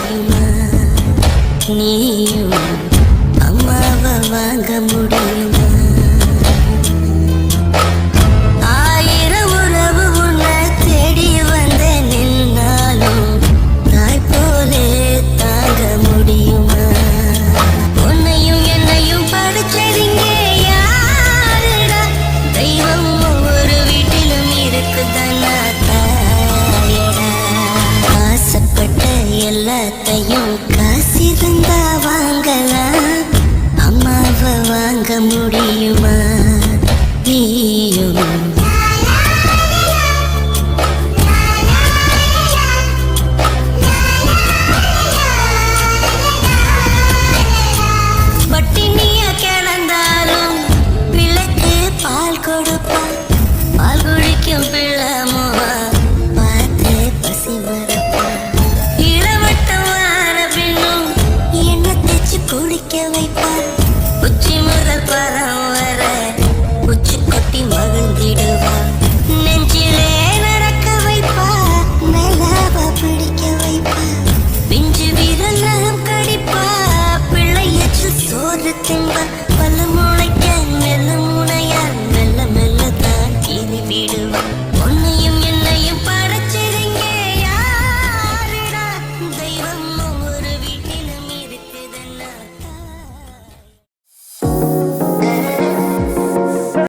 முடியுமா? நீயும் அம்மாவை வாங்க முடியுமா? ஆயிரம் உறவு உன்னை தேடி வந்த நின்னாலும் தாய் போலே தாங்க முடியுமா? உன்னையும் என்னையும் படைச்சதிங்க யாருடா? தெய்வம் ஒவ்வொரு வீட்டிலும் இருக்குதானா தாயடா? ஆசைப்பட்ட எல்லாத்தையும் காசிருந்தா வாங்கலாம், அம்மாவை வாங்க முடியுமா? நீ